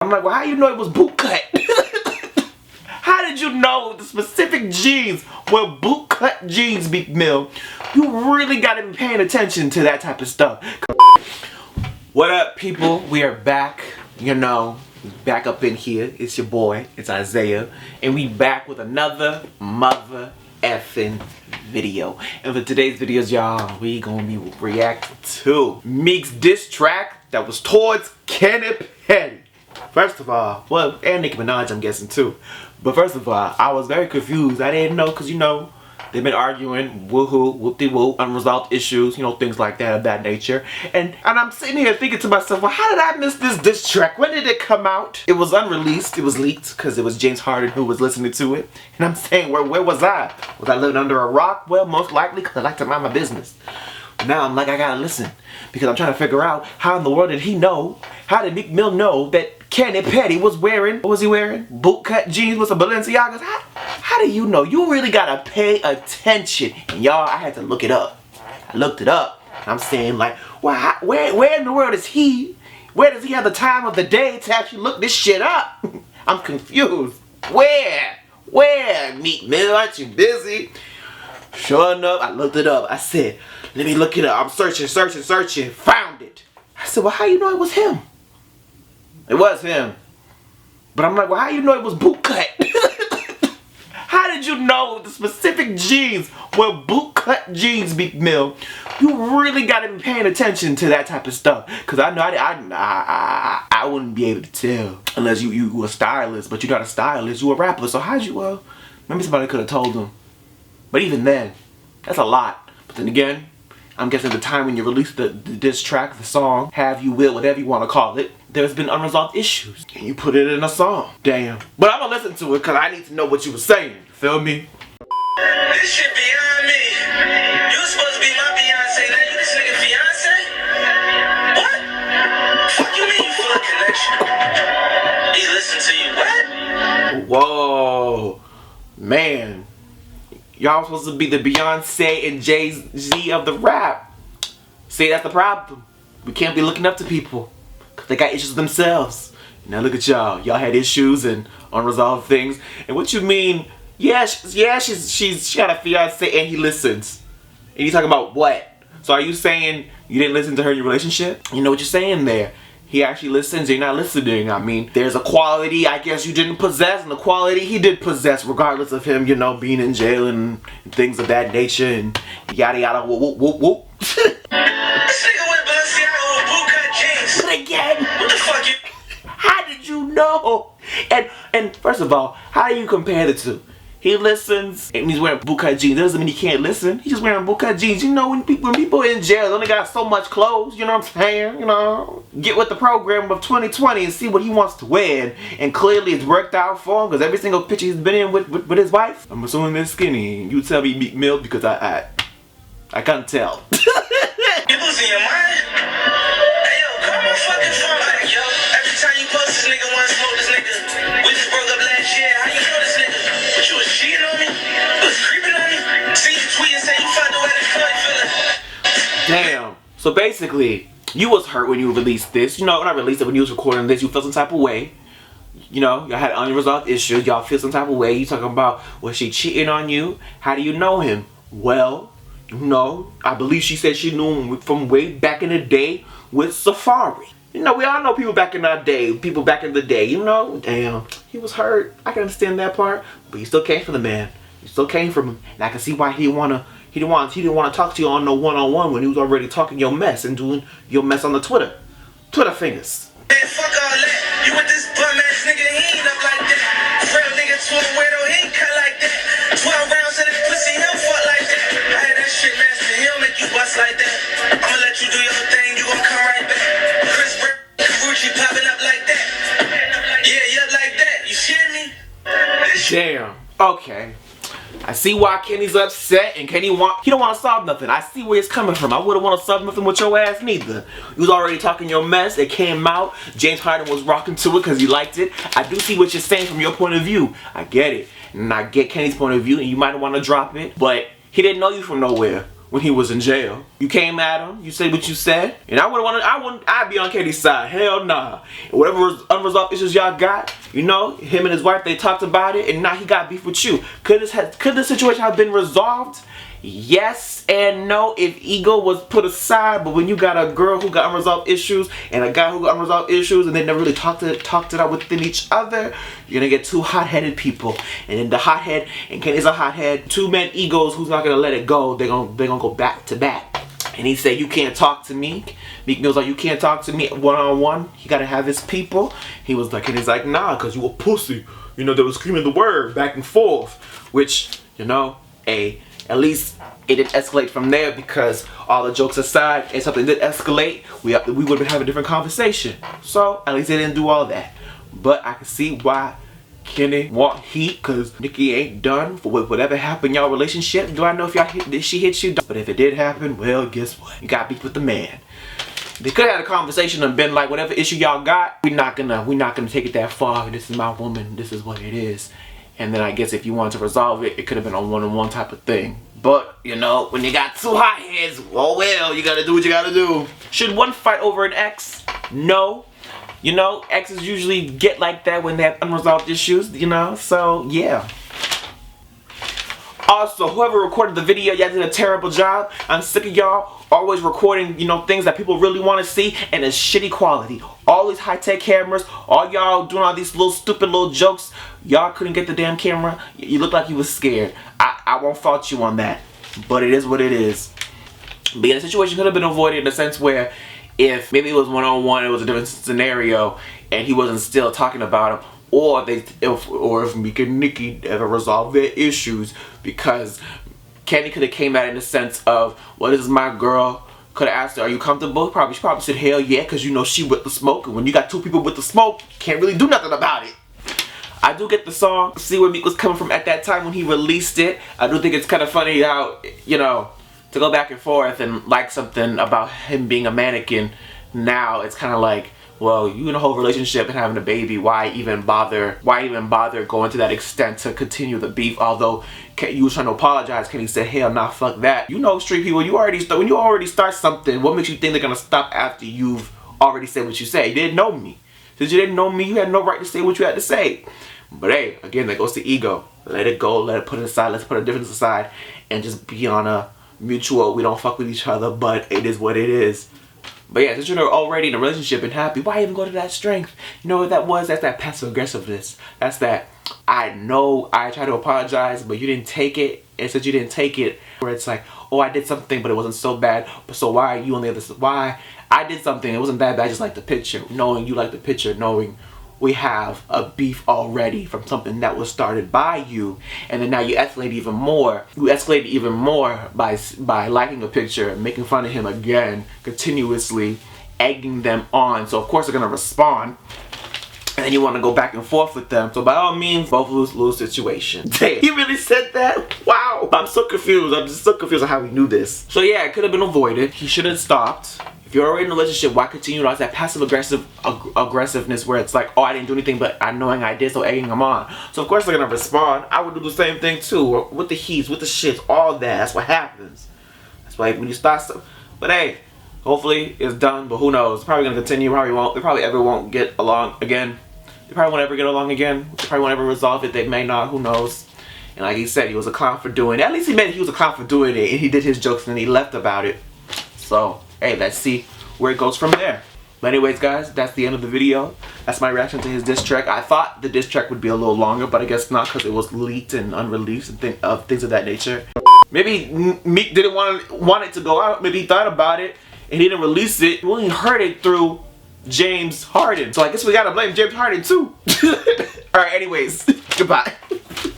I'm like, well, how you know it was boot cut? How did you know the specific jeans were boot cut jeans, Meek Mill? You really gotta be paying attention to that type of stuff. What up, people? We are back, back up in here. It's your boy, it's Isaiah, and we back with another mother effing video. And for today's videos, y'all, we gonna be reacting to Meek's diss track that was towards Kenneth. First of all, well, and Nicki Minaj, I'm guessing too. But first of all, I was very confused. I didn't know, because they've been arguing, woohoo, whoop-de-whoop, unresolved issues, things like that of that nature. And I'm sitting here thinking to myself, well, how did I miss this diss track? When did it come out? It was unreleased, it was leaked, because it was James Harden who was listening to it. And I'm saying, where was I? Was I living under a rock? Well, most likely, because I like to mind my business. Now I'm like, I gotta listen, because I'm trying to figure out how in the world did he know, how did Meek Mill know that Kenneth was wearing, what was he wearing? Boot cut jeans with some balenciagas? How do you know? You really gotta pay attention. And y'all, I had to look it up. I looked it up. I'm saying like, well, where in the world is he? Where does he have the time of the day to actually look this shit up? I'm confused. Where, Meek Mill? Aren't you busy? Sure enough, I looked it up. I said, let me look it up. I'm searching. Found it. I said, well, how you know it was him? It was him. But I'm like, well, how you know it was boot cut? How did you know the specific jeans were boot cut jeans, Meek Mill? You really gotta be paying attention to that type of stuff. Because I know I wouldn't be able to tell. Unless you were a stylist. But you're not a stylist, you a rapper. So how'd you, maybe somebody could have told him. But even then, that's a lot. But then again, I'm guessing the time when you release the diss track, the song, have you will, whatever you want to call it, there's been unresolved issues. And you put it in a song. Damn. But I'm gonna listen to it because I need to know what you were saying. You feel me? This shit beyond me. You supposed to be my Beyonce, now you this nigga fiance? What? Fuck you mean you full of connection? He listen to you, what? Whoa. Man. Y'all supposed to be the Beyonce and Jay-Z of the rap. See, that's the problem. We can't be looking up to people. Because they got issues themselves. Now look at y'all. Y'all had issues and unresolved things. And what you mean, she got a fiance and he listens. And you talking about what? So are you saying you didn't listen to her in your relationship? You know what you're saying there. He actually listens, you're not listening. I mean, there's a quality I guess you didn't possess, and the quality he did possess, regardless of him, being in jail and things of that nature, and yada yada, whoop, whoop, whoop. This nigga with balenciagas with boot cut jeans. But again, What the fuck you? how did you know? And first of all, how do you compare the two? He listens, and he's wearing boot cut jeans. That doesn't mean he can't listen. He's just wearing boot cut jeans. When people in jail, they only got so much clothes, you know what I'm saying? Get with the program of 2020 and see what he wants to wear. And clearly it's worked out for him, because every single picture he's been in with his wife, I'm assuming they're skinny. You tell me, Meek Mill, because I can't tell. You losing your mind? Hey yo, call my fucking phone back, yo. Every time you post this nigga wanna smoke this nigga. We just broke up last year. How you know this nigga? What, you was cheating on me? You was creeping on me? See you tweet and say you found the way to feeling. Damn. So basically, you was hurt when you released this. When I released it, when you was recording this, you felt some type of way. Y'all had unresolved issues. Y'all feel some type of way. You talking about, was she cheating on you? How do you know him? Well, I believe she said she knew him from way back in the day with Safari. We all know people back in our day, damn, he was hurt. I can understand that part, but you still came for the man. You still came from him, and I can see why he didn't want to talk to you on no one-on-one when he was already talking your mess and doing your mess on the Twitter fingers. Man, fuck all that. You with this bum ass nigga, he ain't up like that. Real nigga, 12 weirdo, he ain't cut like that. 12 rounds in his pussy, he don't fuck like that. I had that shit master, he don't make you bust like that. I'ma let you do your thing, you gon' come right back. Chris Gucci popping up like that. Yeah, like that. You hear me? Damn. Okay. I see why Kenny's upset, and he don't want to solve nothing. I see where it's coming from. I wouldn't want to solve nothing with your ass neither. You was already talking your mess. It came out. James Harden was rocking to it because he liked it. I do see what you're saying from your point of view. I get it. And I get Kenny's point of view, and you might want to drop it. But he didn't know you from nowhere. when he was in jail. You came at him, you said what you said, and I'd be on Katie's side. Hell nah. Whatever unresolved issues y'all got, you know, him and his wife, they talked about it, and now he got beef with you. Could the situation have been resolved? Yes and no if ego was put aside, but when you got a girl who got unresolved issues and a guy who got unresolved issues and they never really talked it out within each other, you're gonna get two hot-headed people. And then the hothead, and Kenny's a hothead, two men egos who's not gonna let it go, they're gonna go back to back. And he said, you can't talk to me. Meek Mill's like, you can't talk to me one-on-one. He gotta have his people. He was like, and he's like, nah, cause you a pussy. You know, they were screaming the word back and forth, which, you know, at least it didn't escalate from there, because all the jokes aside, and something did escalate, we would have had a different conversation. So at least they didn't do all that. But I can see why Kenny want heat, because Nicki ain't done for whatever happened in y'all relationship. Do I know if she hit you? But if it did happen, well, guess what? You got beef with the man. They could have had a conversation and been like, whatever issue y'all got, we're not gonna take it that far. This is my woman. This is what it is. And then I guess if you wanted to resolve it, it could have been a one-on-one type of thing. But, you know, when you got two hotheads, oh well, you gotta do what you gotta do. Should one fight over an ex? No. You know, exes usually get like that when they have unresolved issues, you know? So, yeah. Also, whoever recorded the video, y'all did a terrible job. I'm sick of y'all always recording, you know, things that people really want to see, and it's shitty quality. All these high-tech cameras, all y'all doing all these little stupid little jokes. Y'all couldn't get the damn camera. You look like you was scared. I won't fault you on that, but it is what it is. But yeah, the situation could have been avoided in the sense where if maybe it was one-on-one, it was a different scenario, and he wasn't still talking about him, or if Meek and Nicki ever resolved their issues, because Kenny could have came at it in the sense of, well, this is my girl. Could have asked her, are you comfortable? She probably said, hell yeah, because you know she with the smoke. And when you got two people with the smoke, can't really do nothing about it. I do get the song, see where Meek was coming from at that time when he released it. I do think it's kind of funny how, you know, to go back and forth and like something about him being a mannequin. Now it's kind of like, well, you in a whole relationship and having a baby, why even bother going to that extent to continue the beef? Although you was trying to apologize, Kenny said, hell nah, fuck that. You know, street people, when you already start something, what makes you think they're gonna stop after you've already said what you say? You didn't know me. Since you didn't know me, you had no right to say what you had to say. But hey, again, that goes to ego. Let it go, let it put it aside, let's put a difference aside, and just be on a mutual, we don't fuck with each other, but it is what it is. But yeah, since you're already in a relationship and happy, why even go to that strength? You know what that was? That's that passive aggressiveness. That's that, I know I tried to apologize, but you didn't take it. And since you didn't take it, where it's like, oh, I did something, but it wasn't so bad. But so why are you on the other side? Why? I did something, it wasn't that bad, I just like the picture. Knowing you like the picture, knowing we have a beef already from something that was started by you, and then now you escalate even more. You escalate even more by liking a picture, making fun of him again, continuously egging them on. So of course they're gonna respond, and then you want to go back and forth with them. So by all means, both lose situation. Damn, he really said that? Wow, I'm so confused. I'm just so confused on how he knew this. So yeah, it could have been avoided. He should have stopped. If you're already in a relationship, why continue on that passive aggressiveness where it's like, oh, I didn't do anything, but I knowing I did, so egging them on. So of course they're gonna respond. I would do the same thing too, with the heats, with the shits, all that. That's what happens. That's why when you start stuff. But hey, hopefully it's done. But who knows? It's probably gonna continue. Probably won't. They probably ever won't get along again. They probably won't ever get along again. They probably won't ever resolve it. They may not. Who knows? And like he said, he was a clown for doing it. At least he admitted he was a clown for doing it, and he did his jokes and he left about it. So hey, let's see where it goes from there. But anyways guys, that's the end of the video. That's my reaction to his diss track. I thought the diss track would be a little longer, but I guess not, because it was leaked and unreleased and things of that nature. Maybe Meek didn't want it to go out. Maybe he thought about it and he didn't release it. We only heard it through James Harden. So I guess we gotta blame James Harden too. Alright, anyways, goodbye.